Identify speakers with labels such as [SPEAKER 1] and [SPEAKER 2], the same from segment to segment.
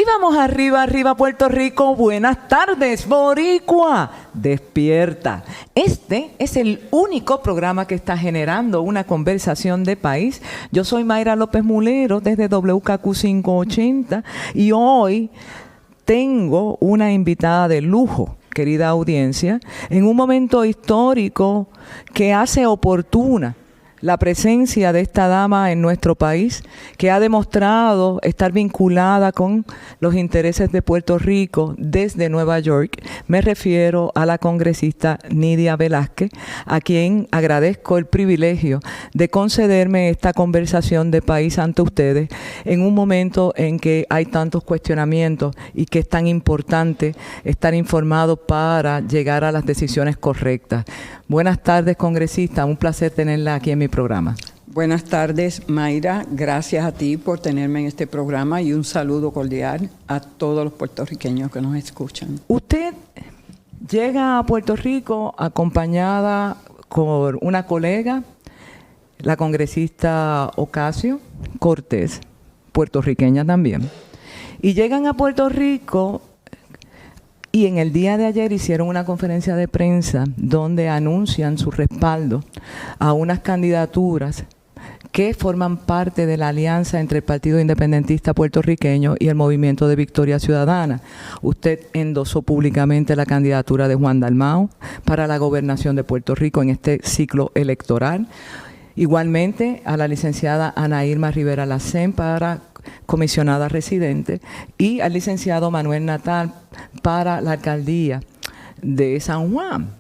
[SPEAKER 1] vamos arriba, arriba Puerto Rico. Buenas tardes, Boricua. Despierta. Este es el único programa que está generando una conversación de país. Yo soy Mayra López Mulero desde WKQ 580 y hoy tengo una invitada de lujo, querida audiencia, en un momento histórico que hace oportuna la presencia de esta dama en nuestro país, que ha demostrado estar vinculada con los intereses de Puerto Rico desde Nueva York. Me refiero a la congresista Nydia Velázquez, a quien agradezco el privilegio de concederme esta conversación de país ante ustedes en un momento en que hay tantos cuestionamientos y que es tan importante estar informado para llegar a las decisiones correctas. Buenas tardes, congresista. Un placer tenerla aquí en mi programa.
[SPEAKER 2] Buenas tardes, Mayra. Gracias a ti por tenerme en este programa y un saludo cordial a todos los puertorriqueños que nos escuchan.
[SPEAKER 1] Usted llega a Puerto Rico acompañada por una colega, la congresista Ocasio-Cortez, puertorriqueña también. Y llegan a Puerto Rico y en el día de ayer hicieron una conferencia de prensa donde anuncian su respaldo a unas candidaturas que forman parte de la alianza entre el Partido Independentista Puertorriqueño y el Movimiento de Victoria Ciudadana. Usted endosó públicamente la candidatura de Juan Dalmau para la gobernación de Puerto Rico en este ciclo electoral. Igualmente a la licenciada Ana Irma Rivera Lacén para comisionada residente y al licenciado Manuel Natal para la alcaldía de San Juan.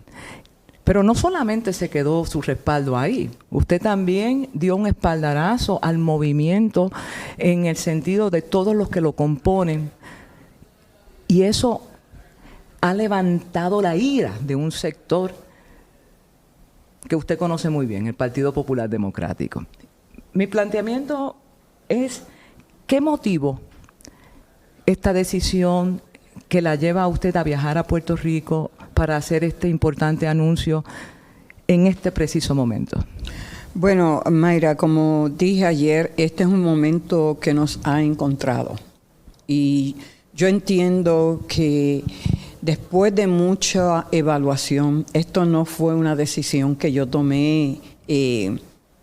[SPEAKER 1] Pero no solamente se quedó su respaldo ahí, usted también dio un espaldarazo al movimiento en el sentido de todos los que lo componen, y eso ha levantado la ira de un sector que usted conoce muy bien, el Partido Popular Democrático. Mi planteamiento es: ¿qué motivó esta decisión que la lleva a usted a viajar a Puerto Rico para hacer este importante anuncio en este preciso momento?
[SPEAKER 2] Bueno, Mayra, como dije ayer, este es un momento que nos ha encontrado. Y yo entiendo que después de mucha evaluación, esto no fue una decisión que yo tomé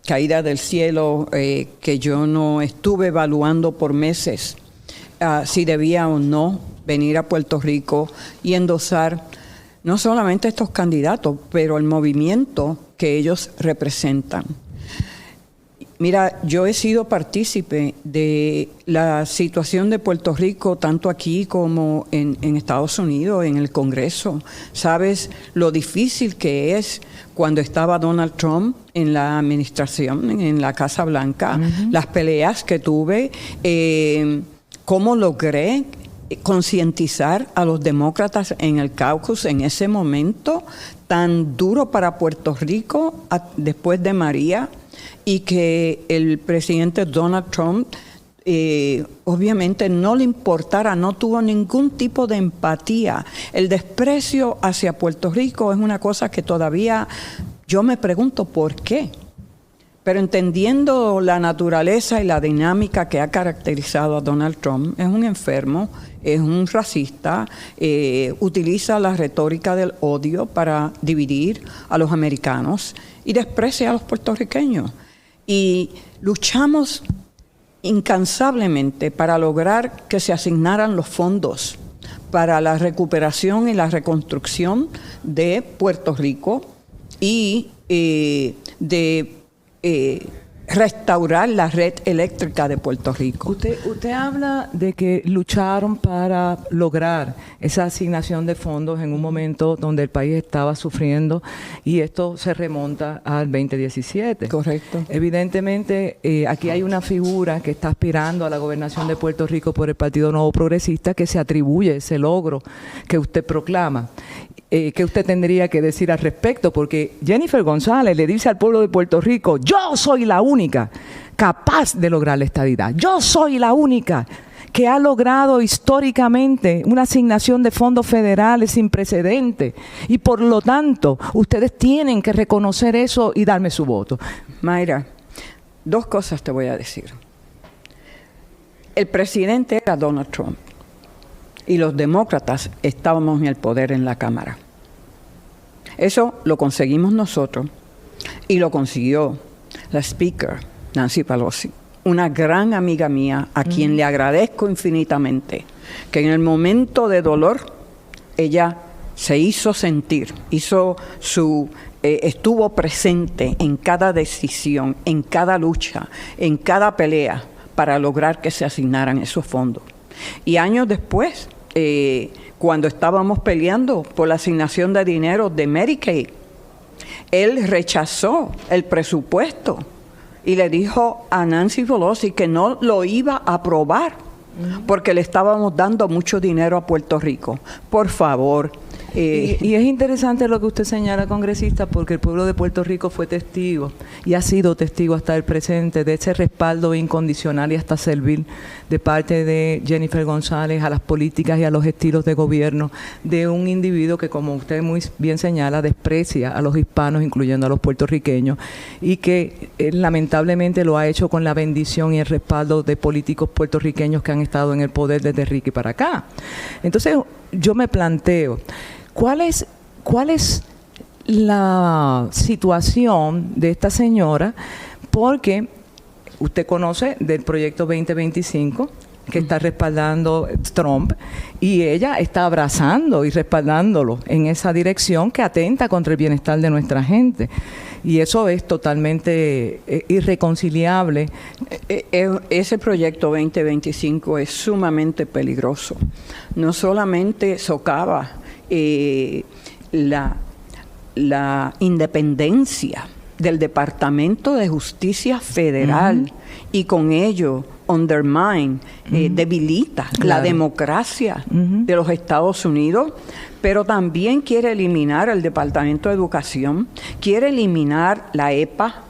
[SPEAKER 2] caída del cielo, que yo no estuve evaluando por meses si debía o no venir a Puerto Rico y endosar no solamente estos candidatos, pero el movimiento que ellos representan. Mira, yo he sido partícipe de la situación de Puerto Rico, tanto aquí como en Estados Unidos, en el Congreso. Sabes lo difícil que es cuando estaba Donald Trump en la administración, en la Casa Blanca, las peleas que tuve, cómo logré concientizar a los demócratas en el caucus en ese momento tan duro para Puerto Rico después de María, y que el presidente Donald Trump obviamente no le importara, no tuvo ningún tipo de empatía. El desprecio hacia Puerto Rico es una cosa que todavía yo me pregunto por qué. Pero entendiendo la naturaleza y la dinámica que ha caracterizado a Donald Trump, es un enfermo, es un racista, utiliza la retórica del odio para dividir a los americanos y desprecia a los puertorriqueños. Y luchamos incansablemente para lograr que se asignaran los fondos para la recuperación y la reconstrucción de Puerto Rico y restaurar la red eléctrica de Puerto Rico.
[SPEAKER 1] Usted habla de que lucharon para lograr esa asignación de fondos en un momento donde el país estaba sufriendo, y esto se remonta al 2017.
[SPEAKER 2] Correcto.
[SPEAKER 1] Evidentemente, aquí hay una figura que está aspirando a la gobernación de Puerto Rico por el Partido Nuevo Progresista que se atribuye ese logro que usted proclama. ¿Qué usted tendría que decir al respecto? Porque Jennifer González le dice al pueblo de Puerto Rico: yo soy la única capaz de lograr la estadidad. Yo soy la única que ha logrado históricamente una asignación de fondos federales sin precedente. Y por lo tanto, ustedes tienen que reconocer eso y darme su voto.
[SPEAKER 2] Mayra, dos cosas te voy a decir. El presidente era Donald Trump. y los demócratas estábamos en el poder en la Cámara. Eso lo conseguimos nosotros y lo consiguió la Speaker, Nancy Pelosi, una gran amiga mía a quien le agradezco infinitamente, que en el momento de dolor ella se hizo sentir, estuvo presente en cada decisión, en cada lucha, en cada pelea para lograr que se asignaran esos fondos. Y años después, cuando estábamos peleando por la asignación de dinero de Medicaid, él rechazó el presupuesto y le dijo a Nancy Pelosi que no lo iba a aprobar porque le estábamos dando mucho dinero a Puerto Rico. Por favor.
[SPEAKER 1] Y es interesante lo que usted señala, congresista, porque el pueblo de Puerto Rico fue testigo y ha sido testigo hasta el presente de ese respaldo incondicional y hasta servil de parte de Jennifer González a las políticas y a los estilos de gobierno de un individuo que, como usted muy bien señala, desprecia a los hispanos, incluyendo a los puertorriqueños, y que lamentablemente lo ha hecho con la bendición y el respaldo de políticos puertorriqueños que han estado en el poder desde Ricky para acá. Entonces, yo me planteo, ¿cuál es la situación de esta señora? Porque usted conoce del proyecto 2025 que está respaldando Trump y ella está abrazando y respaldándolo en esa dirección que atenta contra el bienestar de nuestra gente. Y eso es totalmente irreconciliable.
[SPEAKER 2] Ese proyecto 2025 es sumamente peligroso. No solamente socava la independencia del Departamento de Justicia Federal y con ello undermine, debilita la democracia de los Estados Unidos, pero también quiere eliminar el Departamento de Educación, quiere eliminar la EPA,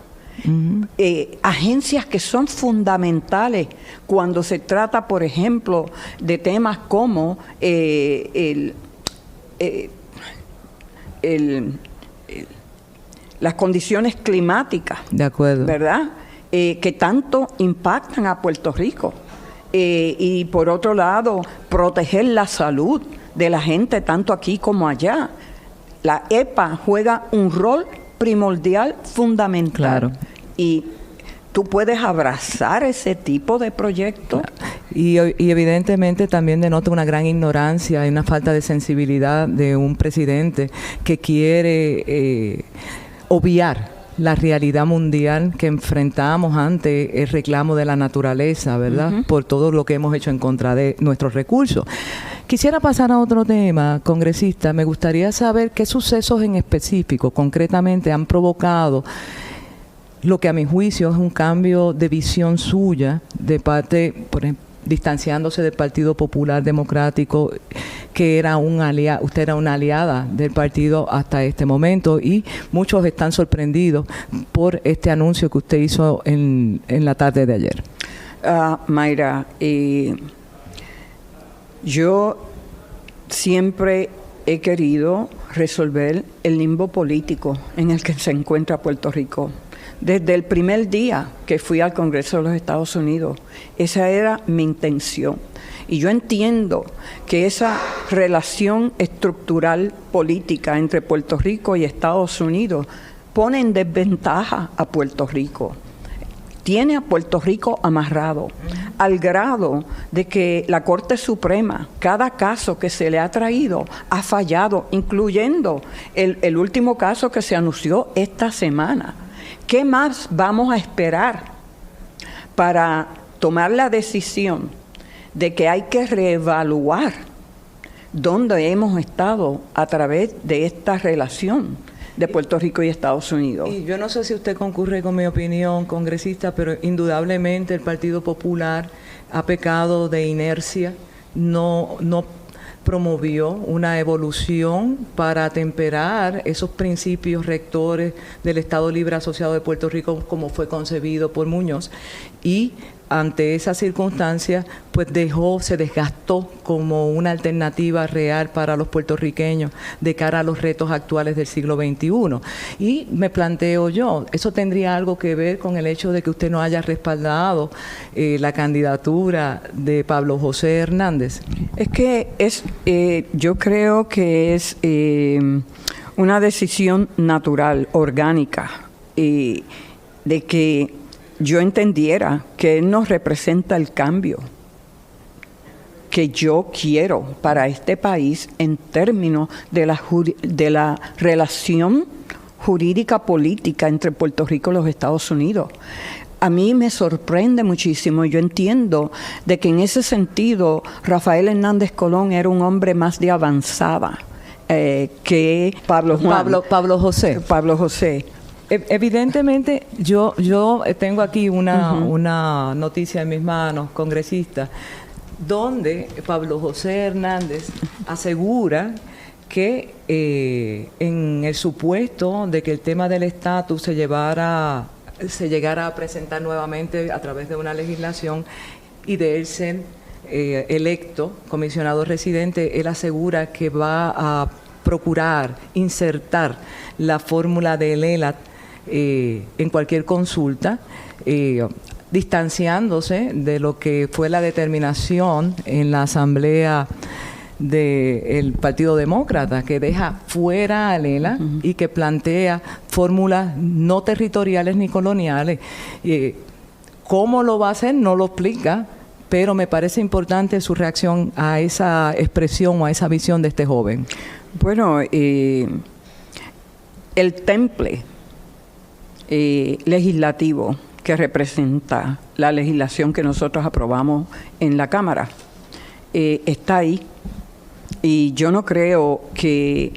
[SPEAKER 2] agencias que son fundamentales cuando se trata, por ejemplo, de temas como las condiciones climáticas,
[SPEAKER 1] de acuerdo,
[SPEAKER 2] ¿verdad? Que tanto impactan a Puerto Rico. Y por otro lado, proteger la salud de la gente tanto aquí como allá. La EPA juega un rol primordial, fundamental.
[SPEAKER 1] Claro.
[SPEAKER 2] Y tú puedes abrazar ese tipo de proyectos.
[SPEAKER 1] Y evidentemente también denota una gran ignorancia y una falta de sensibilidad de un presidente que quiere obviar la realidad mundial que enfrentamos ante el reclamo de la naturaleza, ¿verdad? Por todo lo que hemos hecho en contra de nuestros recursos. Quisiera pasar a otro tema, congresista. Me gustaría saber qué sucesos en específico, concretamente, han provocado lo que a mi juicio es un cambio de visión suya de parte, por ejemplo, distanciándose del Partido Popular Democrático, que era usted era una aliada del partido hasta este momento, y muchos están sorprendidos por este anuncio que usted hizo en la tarde de ayer.
[SPEAKER 2] Mayra, yo siempre he querido resolver el limbo político en el que se encuentra Puerto Rico. Desde el primer día que fui al Congreso de los Estados Unidos, esa era mi intención. Y yo entiendo que esa relación estructural política entre Puerto Rico y Estados Unidos pone en desventaja a Puerto Rico. Tiene a Puerto Rico amarrado, al grado de que la Corte Suprema, cada caso que se le ha traído, ha fallado, incluyendo el último caso que se anunció esta semana. ¿Qué más vamos a esperar para tomar la decisión de que hay que reevaluar dónde hemos estado a través de esta relación de Puerto Rico y Estados Unidos?
[SPEAKER 1] Y yo no sé si usted concurre con mi opinión, congresista, pero indudablemente el Partido Popular ha pecado de inercia, no promovió una evolución para atemperar esos principios rectores del Estado Libre Asociado de Puerto Rico como fue concebido por Muñoz, y ante esa circunstancia, pues se desgastó como una alternativa real para los puertorriqueños de cara a los retos actuales del siglo XXI. Y me planteo yo, ¿eso tendría algo que ver con el hecho de que usted no haya respaldado la candidatura de Pablo José Hernández?
[SPEAKER 2] Es que yo creo que es una decisión natural, orgánica, de que yo entendiera que él nos representa el cambio que yo quiero para este país en términos de la relación jurídica política entre Puerto Rico y los Estados Unidos. A mí me sorprende muchísimo. Yo entiendo de que en ese sentido Rafael Hernández Colón era un hombre más de avanzada que Pablo José.
[SPEAKER 1] Evidentemente, yo tengo aquí una noticia en mis manos, congresista, donde Pablo José Hernández asegura que en el supuesto de que el tema del estatus se llegara a presentar nuevamente a través de una legislación y de él ser electo comisionado residente, él asegura que va a procurar insertar la fórmula del ELAT en cualquier consulta, distanciándose de lo que fue la determinación en la Asamblea del Partido Demócrata, que deja fuera a Lela y que plantea fórmulas no territoriales ni coloniales. ¿Cómo lo va a hacer? No lo explica, pero me parece importante su reacción a esa expresión o a esa visión de este joven.
[SPEAKER 2] Bueno, el temple legislativo que representa la legislación que nosotros aprobamos en la Cámara está ahí, y yo no creo que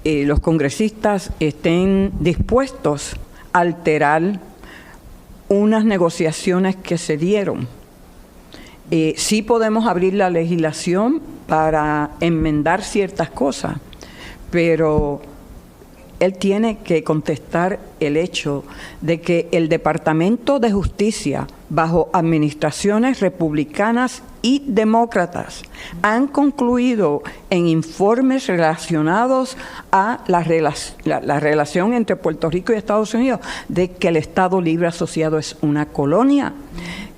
[SPEAKER 2] los congresistas estén dispuestos a alterar unas negociaciones que se dieron. Sí podemos abrir la legislación para enmendar ciertas cosas, pero él tiene que contestar el hecho de que el Departamento de Justicia, bajo administraciones republicanas y demócratas, han concluido en informes relacionados a la relación entre Puerto Rico y Estados Unidos de que el Estado Libre Asociado es una colonia,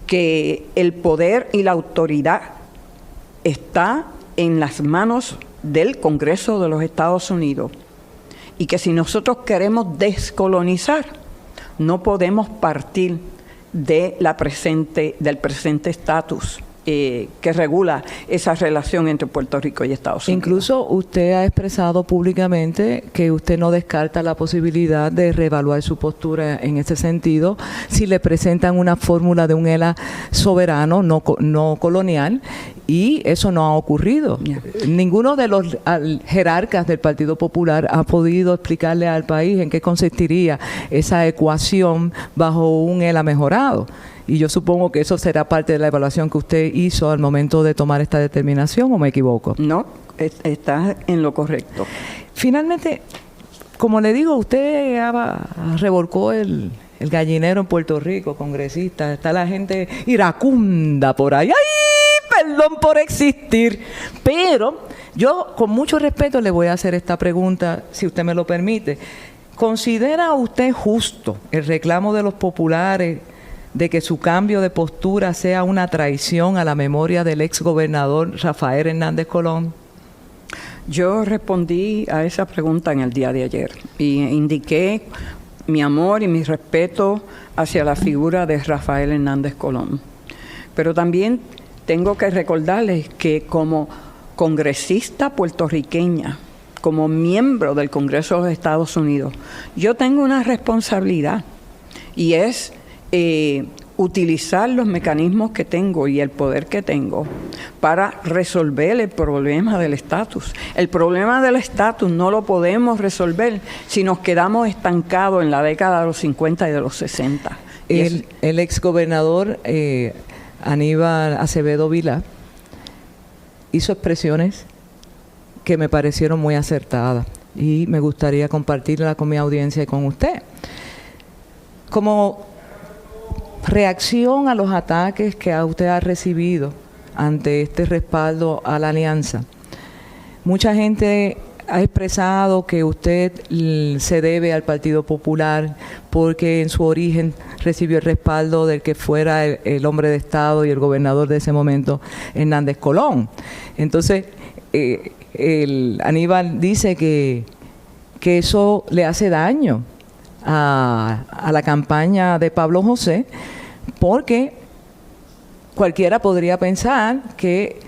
[SPEAKER 2] que el poder y la autoridad está en las manos del Congreso de los Estados Unidos, y que si nosotros queremos descolonizar, no podemos partir de del presente estatus que regula esa relación entre Puerto Rico y Estados Unidos.
[SPEAKER 1] Incluso usted ha expresado públicamente que usted no descarta la posibilidad de reevaluar su postura en ese sentido si le presentan una fórmula de un ELA soberano, no colonial, y eso no ha ocurrido. Yeah. Ninguno de los jerarcas del Partido Popular ha podido explicarle al país en qué consistiría esa ecuación bajo un ELA mejorado. Y yo supongo que eso será parte de la evaluación que usted hizo al momento de tomar esta determinación, ¿o me equivoco?
[SPEAKER 2] No, está en lo correcto.
[SPEAKER 1] Finalmente, como le digo, usted revolcó el gallinero en Puerto Rico, congresista. Está la gente iracunda por ahí. ¡Ay, perdón por existir! Pero yo, con mucho respeto, le voy a hacer esta pregunta, si usted me lo permite. ¿Considera usted justo el reclamo de los populares de que su cambio de postura sea una traición a la memoria del exgobernador Rafael Hernández Colón?
[SPEAKER 2] Yo respondí a esa pregunta en el día de ayer y indiqué mi amor y mi respeto hacia la figura de Rafael Hernández Colón. Pero también tengo que recordarles que como congresista puertorriqueña, como miembro del Congreso de los Estados Unidos, yo tengo una responsabilidad, y es utilizar los mecanismos que tengo y el poder que tengo para resolver el problema del estatus. El problema del estatus no lo podemos resolver si nos quedamos estancados en la década de los 50 y de los 60.
[SPEAKER 1] El exgobernador Aníbal Acevedo Vilá hizo expresiones que me parecieron muy acertadas y me gustaría compartirla con mi audiencia y con usted. Como reacción a los ataques que usted ha recibido ante este respaldo a la alianza. Mucha gente ha expresado que usted se debe al Partido Popular porque en su origen recibió el respaldo del que fuera el hombre de Estado y el gobernador de ese momento, Hernández Colón. Entonces, Aníbal dice que eso le hace daño a la campaña de Pablo José, porque cualquiera podría pensar que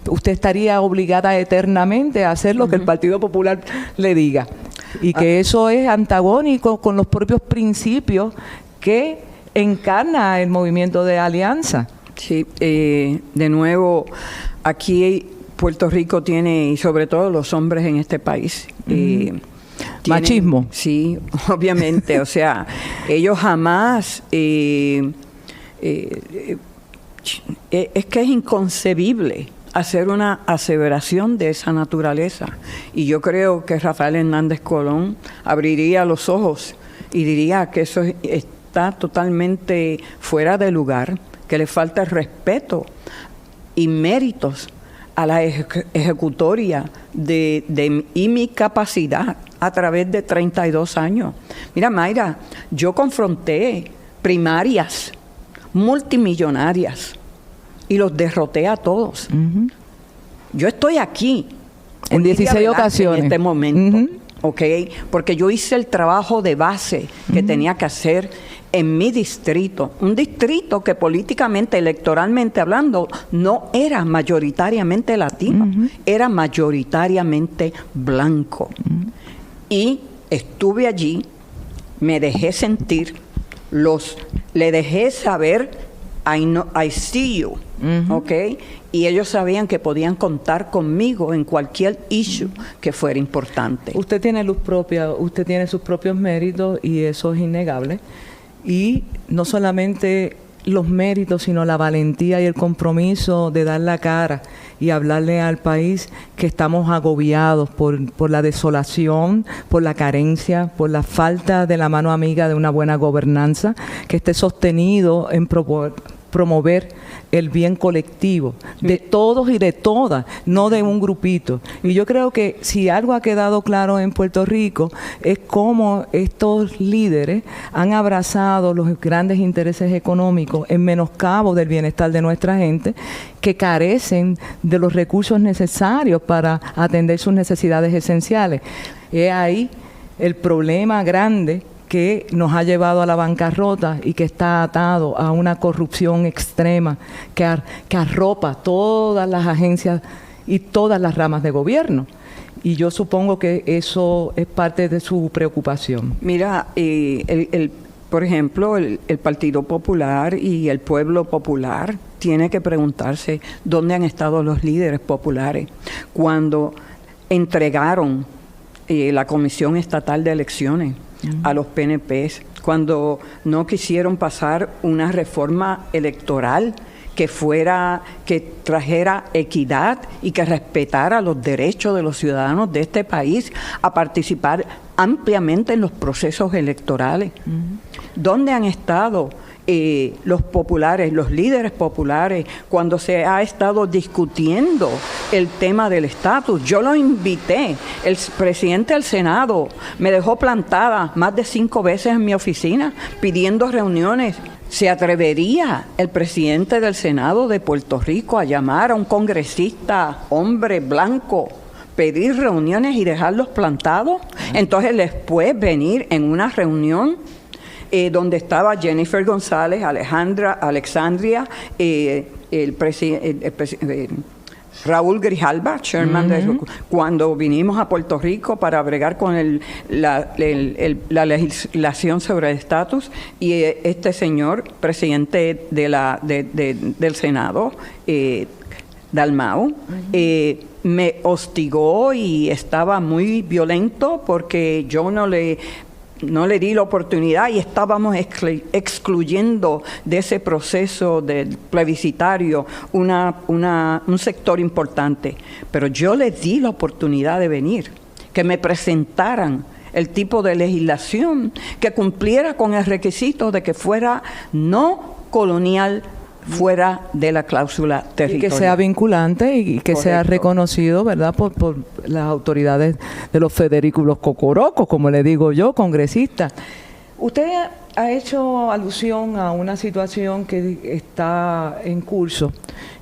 [SPEAKER 1] usted estaría obligada eternamente a hacer lo que el Partido Popular le diga, y que eso es antagónico con los propios principios que encarna el movimiento de alianza.
[SPEAKER 2] Sí, de nuevo, aquí Puerto Rico tiene, y sobre todo los hombres en este país,
[SPEAKER 1] machismo.
[SPEAKER 2] Sí, obviamente. O sea, ellos jamás... es que es inconcebible hacer una aseveración de esa naturaleza. Y yo creo que Rafael Hernández Colón abriría los ojos y diría que eso está totalmente fuera de lugar, que le falta el respeto y méritos a la ejecutoria y mi capacidad a través de 32 años. Mira, Mayra, yo confronté primarias multimillonarias y los derroté a todos. Yo estoy aquí
[SPEAKER 1] en 16 ocasiones
[SPEAKER 2] en este momento, ¿ok? Porque yo hice el trabajo de base que tenía que hacer en mi distrito, un distrito que políticamente, electoralmente hablando, no era mayoritariamente latino, era mayoritariamente blanco. Y estuve allí, me dejé sentir, le dejé saber, I see you, ¿ok? Y ellos sabían que podían contar conmigo en cualquier issue que fuera importante.
[SPEAKER 1] Usted tiene luz propia, usted tiene sus propios méritos y eso es innegable. Y no solamente los méritos, sino la valentía y el compromiso de dar la cara y hablarle al país que estamos agobiados por la desolación, por la carencia, por la falta de la mano amiga de una buena gobernanza que esté sostenido en promover el bien colectivo de todos y de todas, no de un grupito. Y yo creo que si algo ha quedado claro en Puerto Rico es cómo estos líderes han abrazado los grandes intereses económicos en menoscabo del bienestar de nuestra gente, que carecen de los recursos necesarios para atender sus necesidades esenciales. Es ahí el problema grande que nos ha llevado a la bancarrota y que está atado a una corrupción extrema que arropa todas las agencias y todas las ramas de gobierno. Y yo supongo que eso es parte de su preocupación.
[SPEAKER 2] Mira, por ejemplo, el Partido Popular y el pueblo popular tiene que preguntarse dónde han estado los líderes populares cuando entregaron la Comisión Estatal de Elecciones a los PNPs, cuando no quisieron pasar una reforma electoral que trajera equidad y que respetara los derechos de los ciudadanos de este país a participar ampliamente en los procesos electorales. ¿Dónde han estado los populares, los líderes populares, cuando se ha estado discutiendo el tema del estatus? Yo lo invité, el presidente del Senado me dejó plantada más de 5 veces en mi oficina pidiendo reuniones. ¿Se atrevería el presidente del Senado de Puerto Rico a llamar a un congresista, hombre blanco, pedir reuniones y dejarlos plantados? Entonces después venir en una reunión donde estaba Jennifer González, Alexandria, Raúl Grijalva, chairman cuando vinimos a Puerto Rico para bregar con la legislación sobre el estatus, y este señor, presidente del Senado, Dalmau, me hostigó y estaba muy violento porque yo no le di la oportunidad y estábamos excluyendo de ese proceso del plebiscitario un sector importante. Pero yo les di la oportunidad de venir, que me presentaran el tipo de legislación que cumpliera con el requisito de que fuera no colonial fuera de la cláusula territorial.
[SPEAKER 1] Y que sea vinculante y que sea reconocido, ¿verdad?, por las autoridades de los federículos cocorocos, como le digo yo, congresistas. Usted ha hecho alusión a una situación que está en curso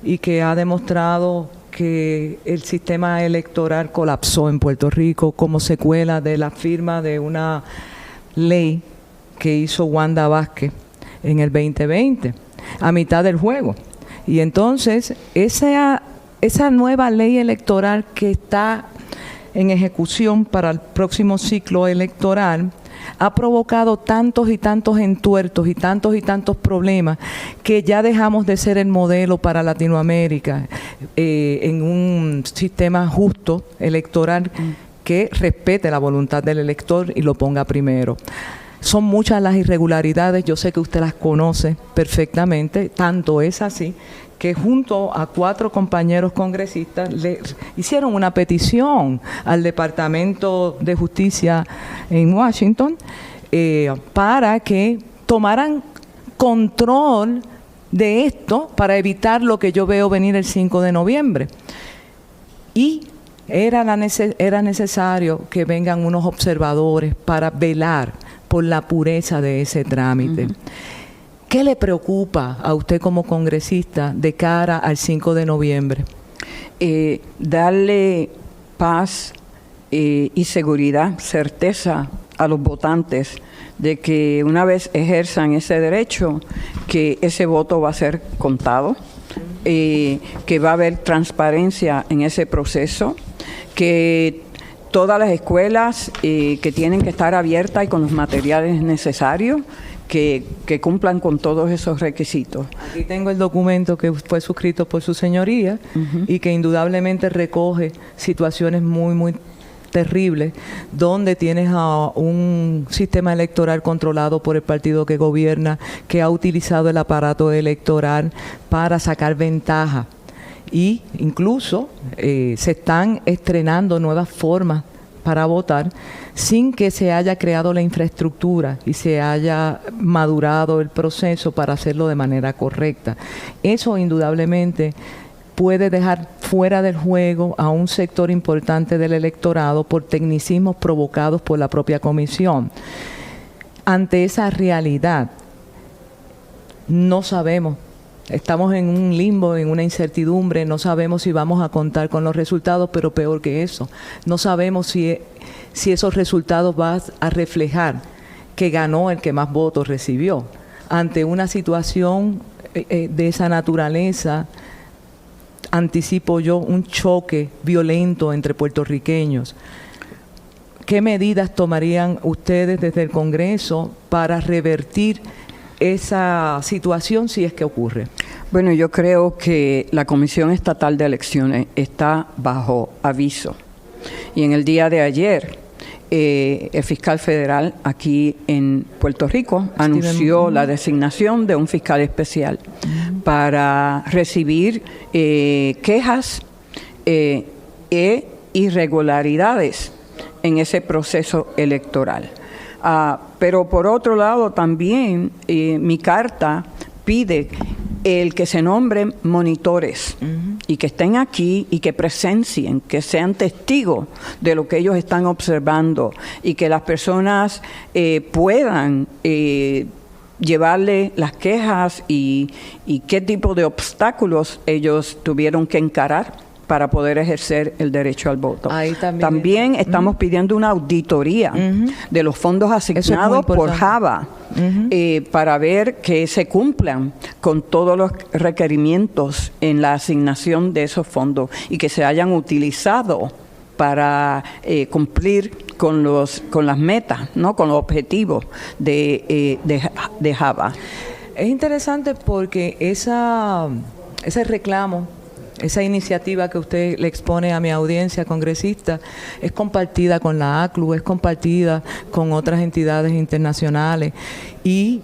[SPEAKER 1] y que ha demostrado que el sistema electoral colapsó en Puerto Rico como secuela de la firma de una ley que hizo Wanda Vázquez en el 2020, a mitad del juego. Y entonces, esa nueva ley electoral que está en ejecución para el próximo ciclo electoral ha provocado tantos y tantos entuertos y tantos problemas que ya dejamos de ser el modelo para Latinoamérica en un sistema justo electoral que respete la voluntad del elector y lo ponga primero. Son muchas las irregularidades, yo sé que usted las conoce perfectamente, tanto es así que junto a 4 compañeros congresistas le hicieron una petición al Departamento de Justicia en Washington para que tomaran control de esto para evitar lo que yo veo venir el 5 de noviembre. Y era necesario que vengan unos observadores para velar por la pureza de ese trámite. ¿Qué le preocupa a usted como congresista de cara al 5 de noviembre?
[SPEAKER 2] Darle paz y seguridad, certeza a los votantes de que una vez ejerzan ese derecho, que ese voto va a ser contado, que va a haber transparencia en ese proceso, que todas las escuelas que tienen que estar abiertas y con los materiales necesarios, que cumplan con todos esos requisitos.
[SPEAKER 1] Aquí tengo el documento que fue suscrito por su señoría y que indudablemente recoge situaciones muy terribles, donde tienes a un sistema electoral controlado por el partido que gobierna, que ha utilizado el aparato electoral para sacar ventaja. Y incluso se están estrenando nuevas formas para votar sin que se haya creado la infraestructura y se haya madurado el proceso para hacerlo de manera correcta. Eso indudablemente puede dejar fuera del juego a un sector importante del electorado por tecnicismos provocados por la propia comisión. Ante esa realidad, no sabemos. Estamos en un limbo, en una incertidumbre, no sabemos si vamos a contar con los resultados, pero peor que eso, no sabemos si esos resultados van a reflejar que ganó el que más votos recibió. Ante una situación de esa naturaleza, anticipo yo un choque violento entre puertorriqueños. ¿Qué medidas tomarían ustedes desde el Congreso para revertir esa situación si es que ocurre?
[SPEAKER 2] Bueno, yo creo que la Comisión Estatal de Elecciones está bajo aviso. Y en el día de ayer, el fiscal federal aquí en Puerto Rico anunció la designación de un fiscal especial para recibir quejas e irregularidades en ese proceso electoral. Pero por otro lado también mi carta pide el que se nombren monitores y que estén aquí y que presencien, que sean testigos de lo que ellos están observando y que las personas puedan llevarle las quejas y qué tipo de obstáculos ellos tuvieron que encarar para poder ejercer el derecho al voto. También estamos pidiendo una auditoría de los fondos asignados por JAVA para ver que se cumplan con todos los requerimientos en la asignación de esos fondos y que se hayan utilizado para cumplir con las metas, ¿no? Con los objetivos de JAVA.
[SPEAKER 1] Es interesante porque ese reclamo, esa iniciativa que usted le expone a mi audiencia congresista es compartida con la ACLU, es compartida con otras entidades internacionales y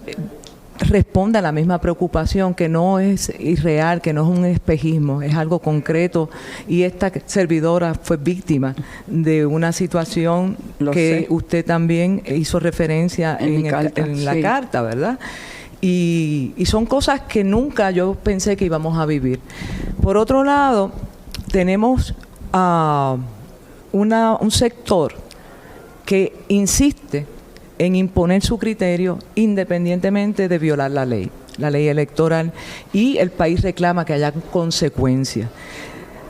[SPEAKER 1] responde a la misma preocupación, que no es irreal, que no es un espejismo, es algo concreto, y esta servidora fue víctima de una situación que usted también hizo referencia en la carta, ¿verdad? Y son cosas que nunca yo pensé que íbamos a vivir. Por otro lado, tenemos un sector que insiste en imponer su criterio independientemente de violar la ley electoral, y el país reclama que haya consecuencias.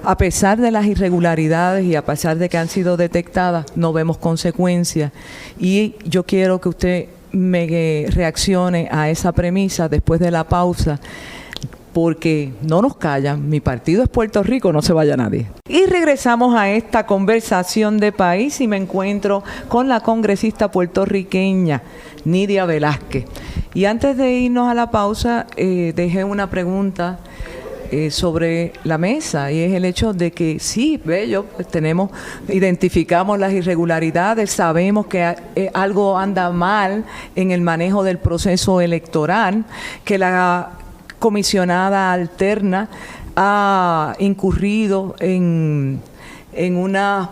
[SPEAKER 1] A pesar de las irregularidades y a pesar de que han sido detectadas, no vemos consecuencias. Y yo quiero que usted me reaccione a esa premisa después de la pausa, porque no nos callan. Mi partido es Puerto Rico, no se vaya nadie. Y regresamos a esta conversación de país y me encuentro con la congresista puertorriqueña Nidia Velázquez. Y antes de irnos a la pausa, dejé una pregunta sobre la mesa, y es el hecho de que sí, bello, pues identificamos las irregularidades, sabemos que algo anda mal en el manejo del proceso electoral, que la comisionada alterna ha incurrido en una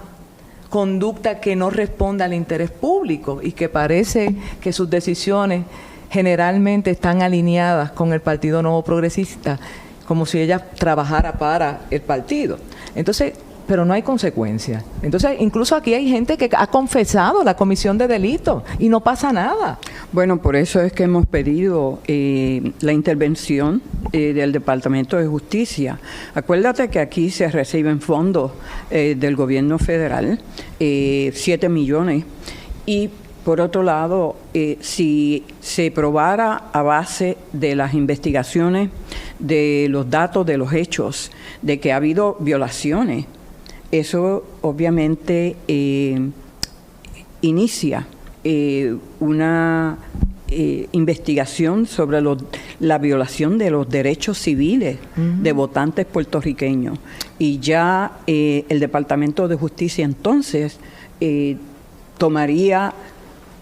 [SPEAKER 1] conducta que no responde al interés público y que parece que sus decisiones generalmente están alineadas con el Partido Nuevo Progresista, como si ella trabajara para el partido. Entonces, pero no hay consecuencias. Entonces, incluso aquí hay gente que ha confesado la comisión de delitos y no pasa nada.
[SPEAKER 2] Bueno, por eso es que hemos pedido la intervención del Departamento de Justicia. Acuérdate que aquí se reciben fondos del gobierno federal, 7 millones, y por otro lado, si se probara a base de las investigaciones, de los datos, de los hechos, de que ha habido violaciones, eso obviamente inicia una investigación sobre la violación de los derechos civiles de votantes puertorriqueños. Y ya el Departamento de Justicia entonces tomaría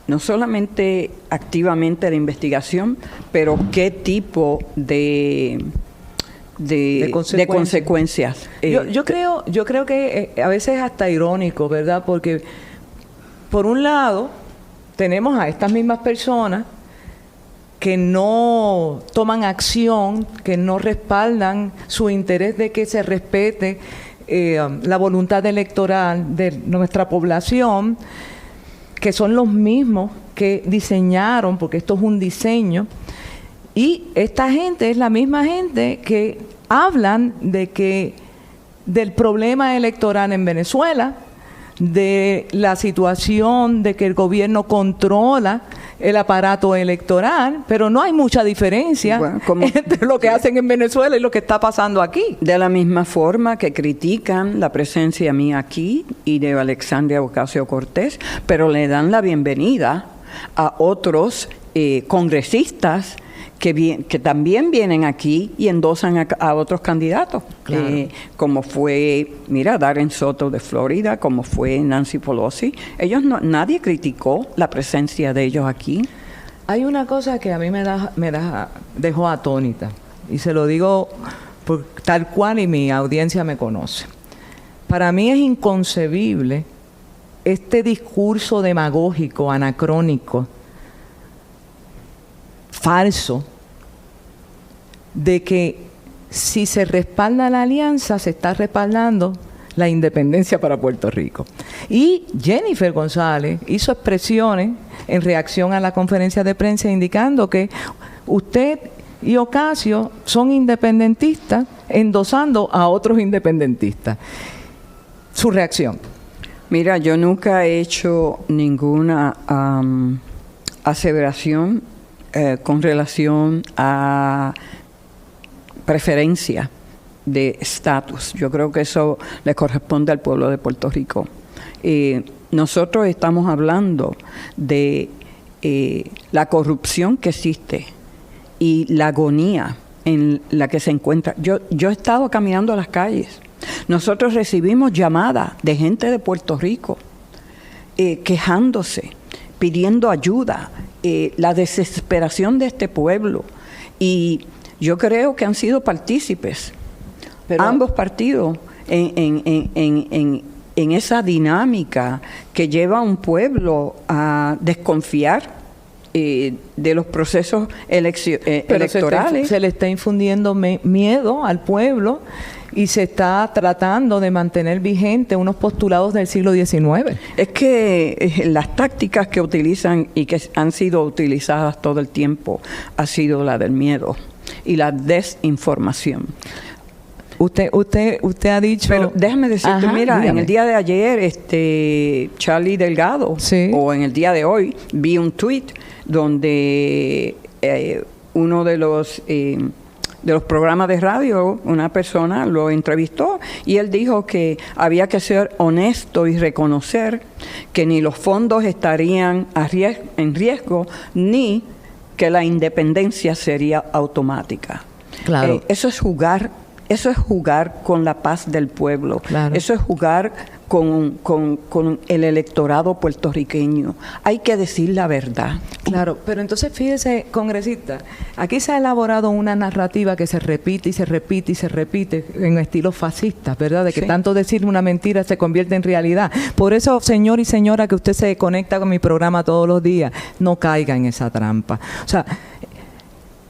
[SPEAKER 2] no solamente activamente la investigación, pero qué tipo de consecuencias.
[SPEAKER 1] Yo creo que a veces es hasta irónico, ¿verdad? Porque por un lado tenemos a estas mismas personas que no toman acción, que no respaldan su interés de que se respete la voluntad electoral de nuestra población, que son los mismos que diseñaron, porque esto es un diseño, y esta gente es la misma gente que hablan del problema electoral en Venezuela, de la situación de que el gobierno controla el aparato electoral, pero no hay mucha diferencia entre lo que hacen en Venezuela y lo que está pasando aquí.
[SPEAKER 2] De la misma forma que critican la presencia mía aquí y de Alexandria Ocasio-Cortez, pero le dan la bienvenida a otros congresistas que también vienen aquí y endosan a otros candidatos, claro. Como fue, Darren Soto de Florida, como fue Nancy Pelosi. Nadie criticó la presencia de ellos aquí.
[SPEAKER 1] Hay una cosa que a mí me dejó atónita, y se lo digo tal cual, y mi audiencia me conoce. Para mí es inconcebible este discurso demagógico, anacrónico, falso, de que si se respalda la alianza, se está respaldando la independencia para Puerto Rico. Y Jennifer González hizo expresiones en reacción a la conferencia de prensa indicando que usted y Ocasio son independentistas endosando a otros independentistas. Su reacción.
[SPEAKER 2] Mira, yo nunca he hecho ninguna aseveración con relación a preferencia de estatus. Yo creo que eso le corresponde al pueblo de Puerto Rico. Nosotros estamos hablando de la corrupción que existe y la agonía en la que se encuentra. Yo he estado caminando a las calles. Nosotros recibimos llamadas de gente de Puerto Rico quejándose, pidiendo ayuda, la desesperación de este pueblo. Y yo creo que han sido partícipes, pero ambos partidos, en esa dinámica que lleva a un pueblo a desconfiar de los procesos electorales.
[SPEAKER 1] Se le está infundiendo miedo al pueblo y se está tratando de mantener vigente unos postulados del siglo XIX.
[SPEAKER 2] Es que las tácticas que utilizan y que han sido utilizadas todo el tiempo ha sido la del miedo y la desinformación.
[SPEAKER 1] Usted ha dicho...
[SPEAKER 2] Pero déjame decirte, mira, dígame. En el día de ayer, Charlie Delgado,
[SPEAKER 1] sí,
[SPEAKER 2] o en el día de hoy, vi un tweet donde uno de los programas de radio, una persona lo entrevistó y él dijo que había que ser honesto y reconocer que ni los fondos estarían en riesgo, ni que la independencia sería automática.
[SPEAKER 1] Claro.
[SPEAKER 2] Eso es jugar con la paz del pueblo.
[SPEAKER 1] Claro.
[SPEAKER 2] Eso es jugar con el electorado puertorriqueño. Hay que decir la verdad.
[SPEAKER 1] Claro, pero entonces fíjese, congresista, aquí se ha elaborado una narrativa que se repite y se repite y se repite en estilo fascista, ¿verdad? De que tanto decir una mentira se convierte en realidad. Por eso, señor y señora, que usted se conecta con mi programa todos los días, no caiga en esa trampa. O sea,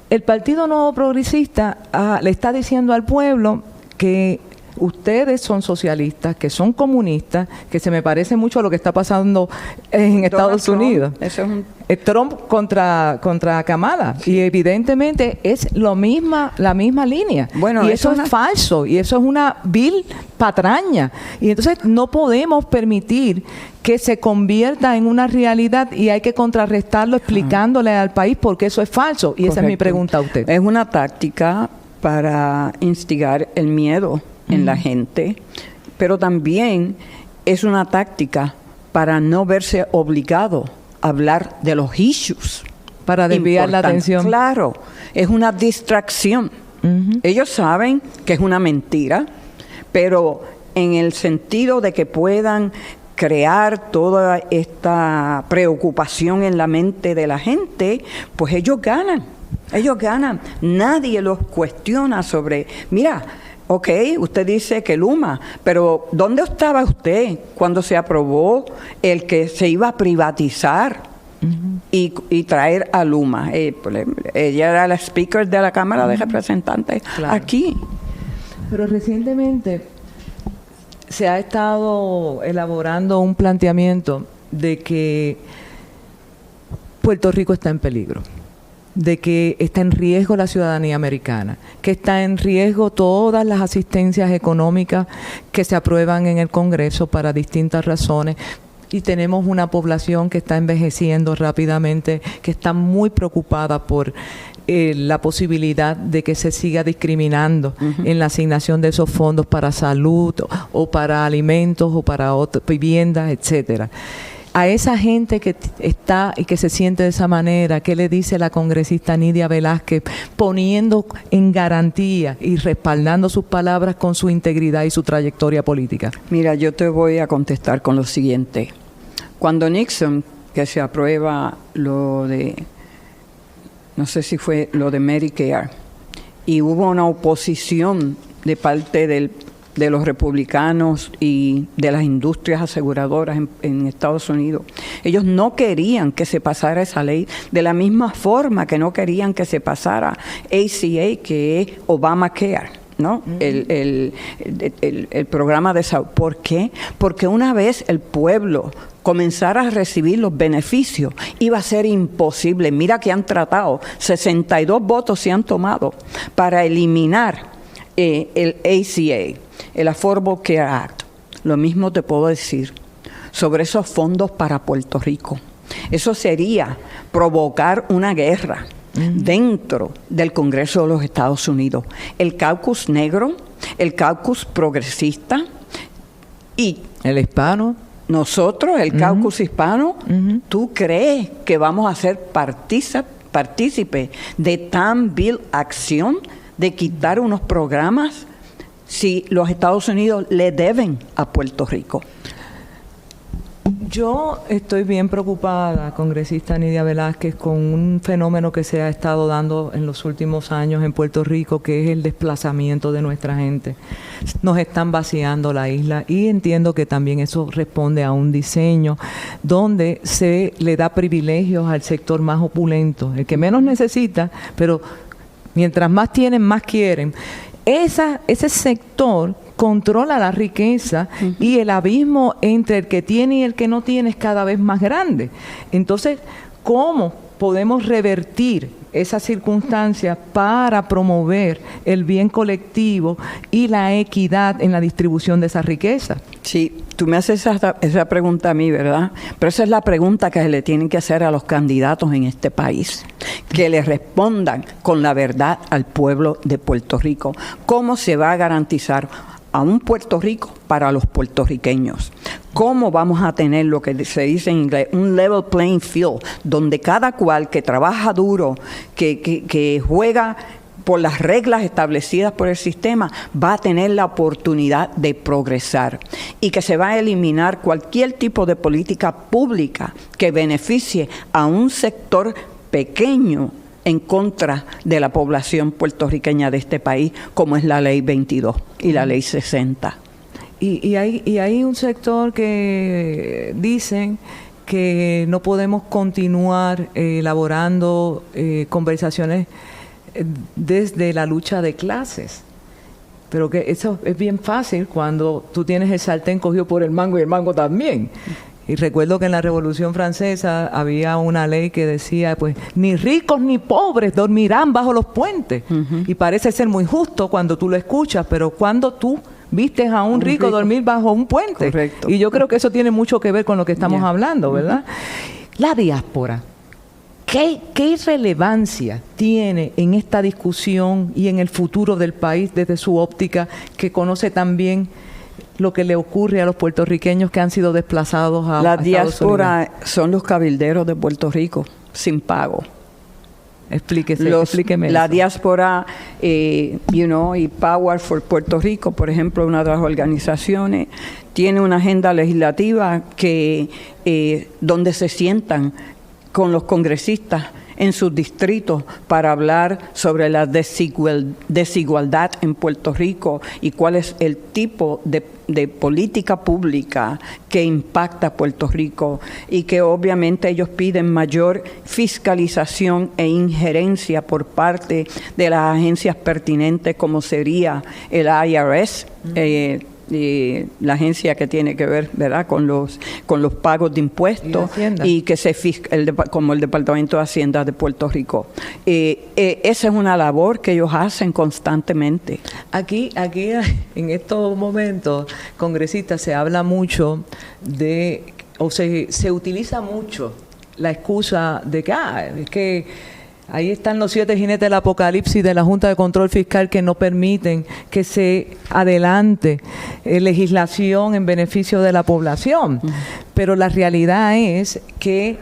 [SPEAKER 1] el Partido Nuevo Progresista le está diciendo al pueblo que ustedes son socialistas, que son comunistas, que se me parece mucho a lo que está pasando en Estados Unidos.
[SPEAKER 2] Eso es
[SPEAKER 1] Trump contra Kamala. Y evidentemente es la misma línea.
[SPEAKER 2] Bueno,
[SPEAKER 1] y eso es falso. Y eso es una vil patraña. Y entonces no podemos permitir que se convierta en una realidad y hay que contrarrestarlo explicándole al país por qué eso es falso. Y esa es mi pregunta a usted.
[SPEAKER 2] Es una táctica para instigar el miedo en la gente, pero también es una táctica para no verse obligado a hablar de los issues.
[SPEAKER 1] Para desviar la atención.
[SPEAKER 2] Claro, es una distracción. Ellos saben que es una mentira, pero en el sentido de que puedan crear toda esta preocupación en la mente de la gente, pues ellos ganan. Ellos ganan. Nadie los cuestiona sobre, mira, ok, usted dice que Luma, pero ¿dónde estaba usted cuando se aprobó el que se iba a privatizar y traer a Luma? Ella era la speaker de la Cámara de Representantes aquí.
[SPEAKER 1] Pero recientemente se ha estado elaborando un planteamiento de que Puerto Rico está en peligro, de que está en riesgo la ciudadanía americana, que está en riesgo todas las asistencias económicas que se aprueban en el Congreso para distintas razones. Y tenemos una población que está envejeciendo rápidamente, que está muy preocupada por la posibilidad de que se siga discriminando en la asignación de esos fondos para salud o para alimentos o para viviendas, etcétera. A esa gente que está y que se siente de esa manera, ¿qué le dice la congresista Nidia Velázquez, poniendo en garantía y respaldando sus palabras con su integridad y su trayectoria política?
[SPEAKER 2] Mira, yo te voy a contestar con lo siguiente. Cuando Nixon, que se aprueba lo de, no sé si fue lo de Medicare, y hubo una oposición de parte de los republicanos y de las industrias aseguradoras en Estados Unidos. Ellos no querían que se pasara esa ley, de la misma forma que no querían que se pasara ACA, que es Obamacare, ¿no? El programa de salud. ¿Por qué? Porque una vez el pueblo comenzara a recibir los beneficios, iba a ser imposible. Mira que han tratado, 62 votos se han tomado para eliminar el ACA, el Affordable Care Act. Lo mismo te puedo decir sobre esos fondos para Puerto Rico. Eso sería provocar una guerra dentro del Congreso de los Estados Unidos. El caucus negro, el caucus progresista y
[SPEAKER 1] el hispano.
[SPEAKER 2] Nosotros, el caucus hispano, ¿tú crees que vamos a ser partícipes de tan vil acción de quitar unos programas si los Estados Unidos le deben a Puerto Rico?
[SPEAKER 1] Yo estoy bien preocupada, congresista Nidia Velázquez, con un fenómeno que se ha estado dando en los últimos años en Puerto Rico, que es el desplazamiento de nuestra gente. Nos están vaciando la isla y entiendo que también eso responde a un diseño donde se le da privilegios al sector más opulento, el que menos necesita, pero mientras más tienen, más quieren. Ese sector controla la riqueza y el abismo entre el que tiene y el que no tiene es cada vez más grande. Entonces, ¿cómo podemos revertir esas circunstancias para promover el bien colectivo y la equidad en la distribución de esa riqueza?
[SPEAKER 2] Sí, tú me haces esa pregunta a mí, ¿verdad? Pero esa es la pregunta que se le tienen que hacer a los candidatos en este país, que le respondan con la verdad al pueblo de Puerto Rico. ¿Cómo se va a garantizar a un Puerto Rico para los puertorriqueños? ¿Cómo vamos a tener lo que se dice en inglés, un level playing field, donde cada cual que trabaja duro, que juega por las reglas establecidas por el sistema, va a tener la oportunidad de progresar, y que se va a eliminar cualquier tipo de política pública que beneficie a un sector pequeño en contra de la población puertorriqueña de este país, como es la Ley 22 y la Ley 60.
[SPEAKER 1] Y hay un sector que dicen que no podemos continuar elaborando conversaciones desde la lucha de clases. Pero que eso es bien fácil cuando tú tienes el sartén cogido por el mango y el mango también. Y recuerdo que en la Revolución Francesa había una ley que decía, pues, ni ricos ni pobres dormirán bajo los puentes. Y parece ser muy justo cuando tú lo escuchas, pero cuando tú vistes a un rico dormir bajo un puente.
[SPEAKER 2] Correcto.
[SPEAKER 1] Y yo creo que eso tiene mucho que ver con lo que estamos hablando, ¿verdad? La diáspora. ¿Qué relevancia tiene en esta discusión y en el futuro del país desde su óptica, que conoce también lo que le ocurre a los puertorriqueños que han sido desplazados a
[SPEAKER 2] La
[SPEAKER 1] Estados Unidos?
[SPEAKER 2] diáspora son los cabilderos de Puerto Rico, sin pago.
[SPEAKER 1] Explíqueme
[SPEAKER 2] la
[SPEAKER 1] eso.
[SPEAKER 2] diáspora, y Power for Puerto Rico, por ejemplo, una de las organizaciones, tiene una agenda legislativa que donde se sientan con los congresistas en sus distritos para hablar sobre la desigualdad en Puerto Rico y cuál es el tipo de política pública que impacta a Puerto Rico, y que obviamente ellos piden mayor fiscalización e injerencia por parte de las agencias pertinentes, como sería el IRS, la agencia que tiene que ver, ¿verdad?, con los pagos de impuestos, y que como el Departamento de Hacienda de Puerto Rico. Esa es una labor que ellos hacen constantemente.
[SPEAKER 1] Aquí en estos momentos, congresistas, se habla mucho se utiliza mucho la excusa de que es que ahí están los 7 jinetes del apocalipsis de la Junta de Control Fiscal que no permiten que se adelante legislación en beneficio de la población. Pero la realidad es que,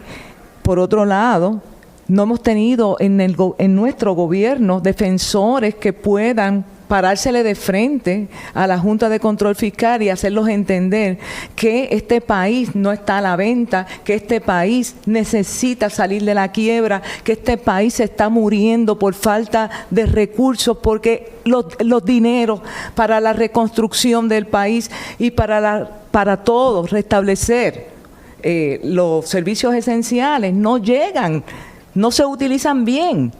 [SPEAKER 1] por otro lado, no hemos tenido en nuestro gobierno defensores que puedan parársele de frente a la Junta de Control Fiscal y hacerlos entender que este país no está a la venta, que este país necesita salir de la quiebra, que este país se está muriendo por falta de recursos, porque los dineros para la reconstrucción del país y para todos restablecer los servicios esenciales no llegan, no se utilizan bien.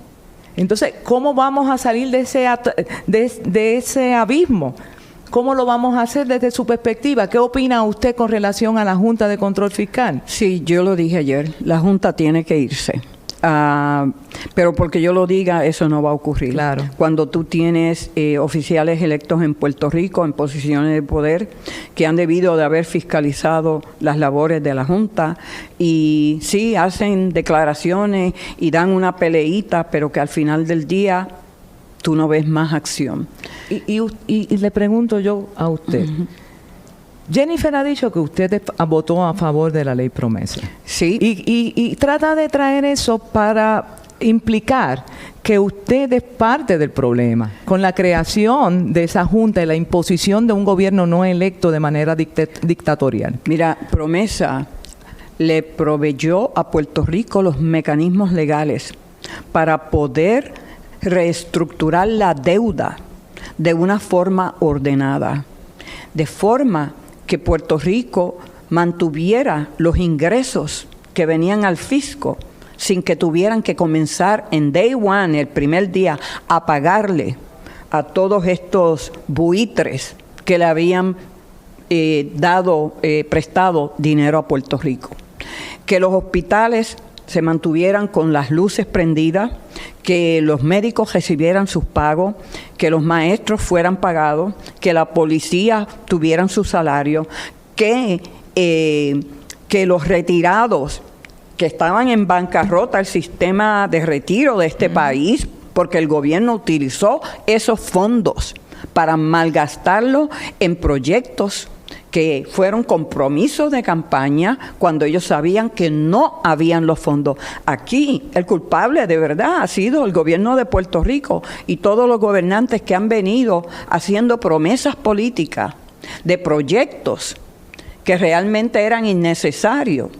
[SPEAKER 1] Entonces, ¿cómo vamos a salir de ese abismo? ¿Cómo lo vamos a hacer desde su perspectiva? ¿Qué opina usted con relación a la Junta de Control Fiscal?
[SPEAKER 2] Sí, yo lo dije ayer, la Junta tiene que irse. Pero porque yo lo diga, eso no va a ocurrir.
[SPEAKER 1] Claro.
[SPEAKER 2] Cuando tú tienes oficiales electos en Puerto Rico en posiciones de poder que han debido de haber fiscalizado las labores de la Junta, y sí, hacen declaraciones y dan una peleita, pero que al final del día tú no ves más acción.
[SPEAKER 1] Y le pregunto yo a usted, Jennifer ha dicho que usted votó a favor de la ley promesa.
[SPEAKER 2] Sí.
[SPEAKER 1] Y trata de traer eso para implicar que usted es parte del problema con la creación de esa junta y la imposición de un gobierno no electo de manera dictatorial.
[SPEAKER 2] Mira, Promesa le proveyó a Puerto Rico los mecanismos legales para poder reestructurar la deuda de una forma ordenada, de forma que Puerto Rico mantuviera los ingresos que venían al fisco sin que tuvieran que comenzar en day one, el primer día, a pagarle a todos estos buitres que le habían prestado dinero a Puerto Rico. Que los hospitales se mantuvieran con las luces prendidas, que los médicos recibieran sus pagos, que los maestros fueran pagados, que la policía tuvieran su salario, que los retirados que estaban en bancarrota, el sistema de retiro de este país, porque el gobierno utilizó esos fondos para malgastarlos en proyectos que fueron compromisos de campaña cuando ellos sabían que no habían los fondos. Aquí el culpable de verdad ha sido el gobierno de Puerto Rico y todos los gobernantes que han venido haciendo promesas políticas de proyectos que realmente eran innecesarios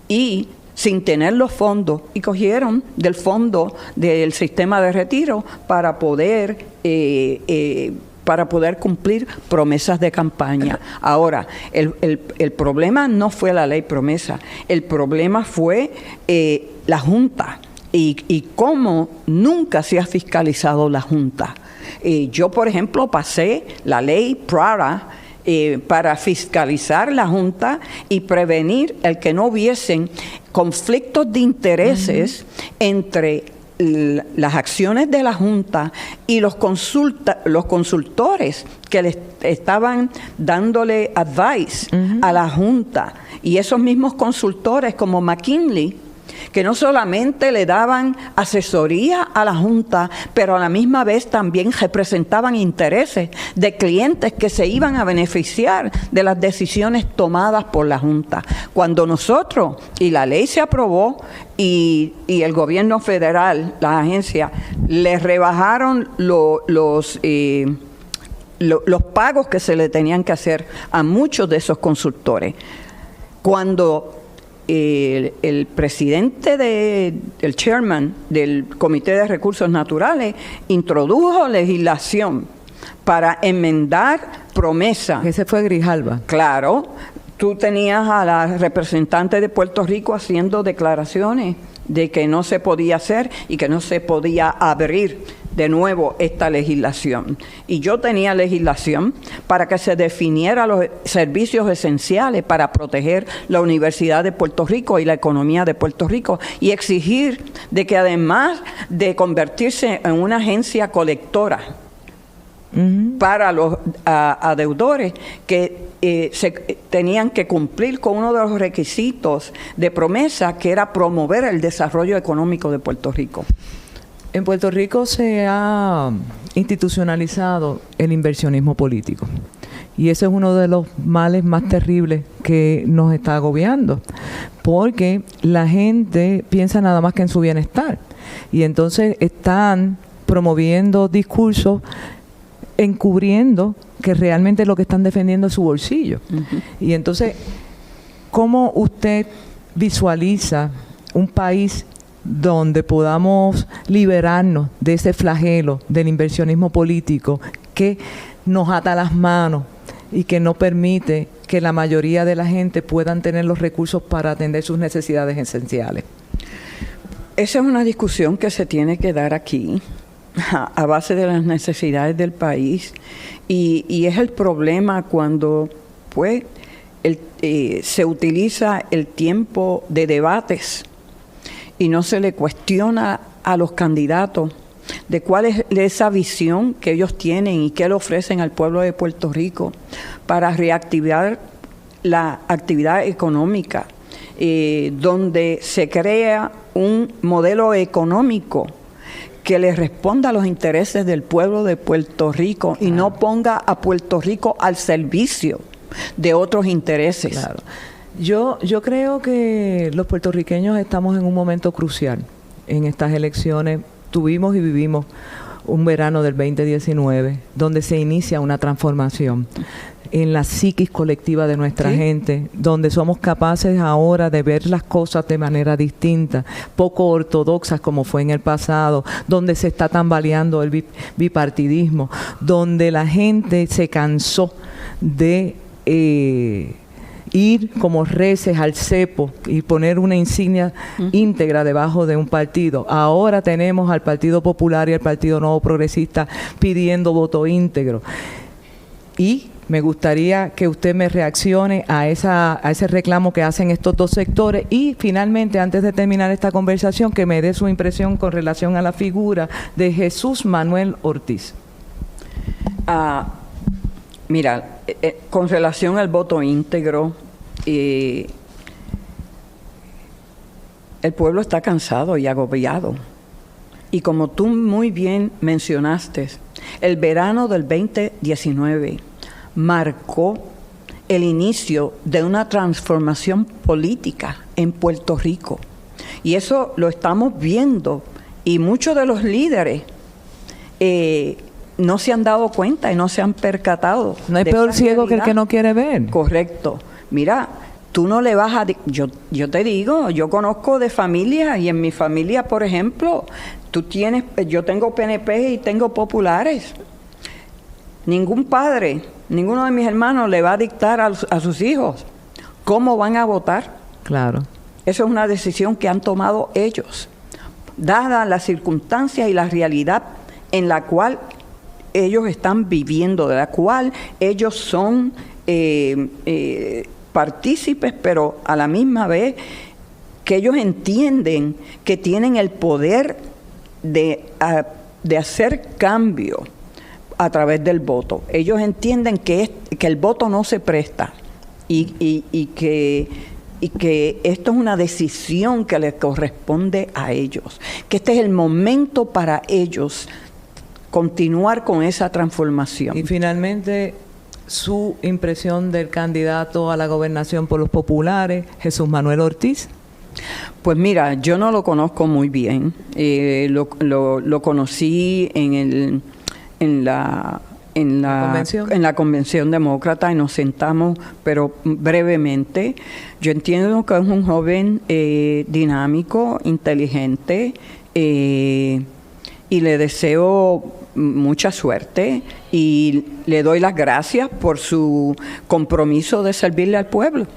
[SPEAKER 2] y sin tener los fondos, y cogieron del fondo del sistema de retiro para poder cumplir promesas de campaña. Ahora, el problema no fue la ley promesa, el problema fue la Junta y cómo nunca se ha fiscalizado la Junta. Yo, por ejemplo, pasé la ley PRARA para fiscalizar la Junta y prevenir el que no hubiesen conflictos de intereses entre las acciones de la Junta y los consultores que le estaban dándole advice a la Junta. Y esos mismos consultores como McKinley, que no solamente le daban asesoría a la Junta, pero a la misma vez también representaban intereses de clientes que se iban a beneficiar de las decisiones tomadas por la Junta. Cuando nosotros, y la ley se aprobó, y el gobierno federal, las agencias, les rebajaron los pagos que se le tenían que hacer a muchos de esos consultores. Cuando el presidente el chairman del Comité de Recursos Naturales introdujo legislación para enmendar promesa.
[SPEAKER 1] Ese fue Grijalva.
[SPEAKER 2] Claro, tú tenías a la representante de Puerto Rico haciendo declaraciones de que no se podía hacer y que no se podía abrir de nuevo esta legislación. Y yo tenía legislación para que se definiera los servicios esenciales para proteger la Universidad de Puerto Rico y la economía de Puerto Rico y exigir de que además de convertirse en una agencia colectora para los adeudores, que se tenían que cumplir con uno de los requisitos de promesa, que era promover el desarrollo económico de Puerto Rico.
[SPEAKER 1] En Puerto Rico se ha institucionalizado el inversionismo político y ese es uno de los males más terribles que nos está agobiando, porque la gente piensa nada más que en su bienestar y entonces están promoviendo discursos encubriendo que realmente lo que están defendiendo es su bolsillo. Y entonces, ¿cómo usted visualiza un país donde podamos liberarnos de ese flagelo del inversionismo político que nos ata las manos y que no permite que la mayoría de la gente puedan tener los recursos para atender sus necesidades esenciales?
[SPEAKER 2] Esa es una discusión que se tiene que dar aquí a base de las necesidades del país y es el problema cuando pues se utiliza el tiempo de debates y no se le cuestiona a los candidatos de cuál es esa visión que ellos tienen y qué le ofrecen al pueblo de Puerto Rico para reactivar la actividad económica, donde se crea un modelo económico que le responda a los intereses del pueblo de Puerto Rico y no ponga a Puerto Rico al servicio de otros intereses.
[SPEAKER 1] Claro. Yo creo que los puertorriqueños estamos en un momento crucial en estas elecciones tuvimos y vivimos un verano del 2019 donde se inicia una transformación en la psiquis colectiva de nuestra gente, donde somos capaces ahora de ver las cosas de manera distinta, poco ortodoxas como fue en el pasado, donde se está tambaleando el bipartidismo, donde la gente se cansó de ir como reces al cepo y poner una insignia íntegra debajo de un partido. Ahora tenemos al Partido Popular y al Partido Nuevo Progresista pidiendo voto íntegro. Y me gustaría que usted me reaccione a ese reclamo que hacen estos dos sectores y finalmente, antes de terminar esta conversación, que me dé su impresión con relación a la figura de Jesús Manuel Ortiz.
[SPEAKER 2] Mira, con relación al voto íntegro, el pueblo está cansado y agobiado. Y como tú muy bien mencionaste, el verano del 2019 marcó el inicio de una transformación política en Puerto Rico. Y eso lo estamos viendo. Y muchos de los líderes no se han dado cuenta y no se han percatado.
[SPEAKER 1] No hay peor ciego que el que no quiere ver.
[SPEAKER 2] Correcto. Mira, tú no le vas a... Yo te digo, yo conozco de familias y en mi familia, por ejemplo, yo tengo PNP y tengo populares. Ningún padre, ninguno de mis hermanos le va a dictar a sus hijos cómo van a votar.
[SPEAKER 1] Claro.
[SPEAKER 2] Eso es una decisión que han tomado ellos, dadas las circunstancias y la realidad en la cual ellos están viviendo, de la cual ellos son partícipes, pero a la misma vez que ellos entienden que tienen el poder de hacer cambio a través del voto. Ellos entienden que el voto no se presta y que esto es una decisión que les corresponde a ellos, que este es el momento para ellos continuar con esa transformación.
[SPEAKER 1] Y finalmente, su impresión del candidato a la gobernación por los populares, Jesús Manuel Ortiz.
[SPEAKER 2] Pues mira, yo no lo conozco muy bien. Lo conocí en la convención demócrata y nos sentamos, pero brevemente. Yo entiendo que es un joven dinámico, inteligente, y le deseo mucha suerte y le doy las gracias por su compromiso de servirle al pueblo.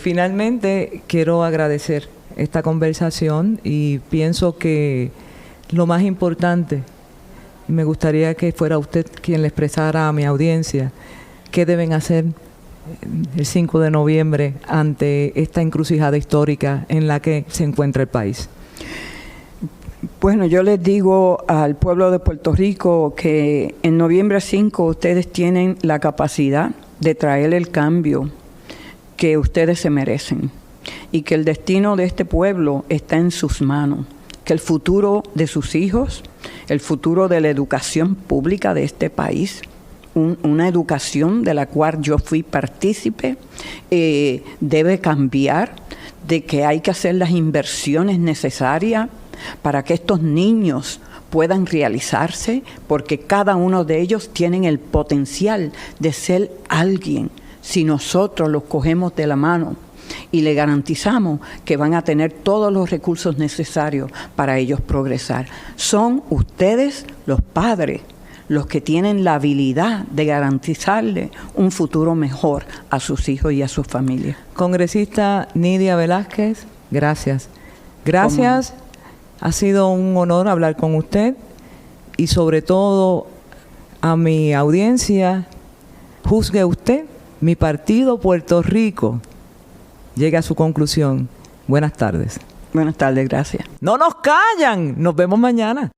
[SPEAKER 1] Finalmente, quiero agradecer esta conversación y pienso que lo más importante, me gustaría que fuera usted quien le expresara a mi audiencia qué deben hacer el 5 de noviembre ante esta encrucijada histórica en la que se encuentra el país.
[SPEAKER 2] Bueno, yo les digo al pueblo de Puerto Rico que en noviembre 5 ustedes tienen la capacidad de traer el cambio que ustedes se merecen y que el destino de este pueblo está en sus manos, que el futuro de sus hijos, el futuro de la educación pública de este país, una educación de la cual yo fui partícipe, debe cambiar, de que hay que hacer las inversiones necesarias para que estos niños puedan realizarse, porque cada uno de ellos tienen el potencial de ser alguien si nosotros los cogemos de la mano y le garantizamos que van a tener todos los recursos necesarios para ellos progresar. Son ustedes, los padres, los que tienen la habilidad de garantizarle un futuro mejor a sus hijos y a sus familias.
[SPEAKER 1] Congresista Nidia Velázquez, gracias. Gracias. Ha sido un honor hablar con usted y sobre todo a mi audiencia, juzgue usted, mi partido Puerto Rico llega a su conclusión. Buenas tardes.
[SPEAKER 2] Buenas tardes, gracias.
[SPEAKER 1] No nos callan, nos vemos mañana.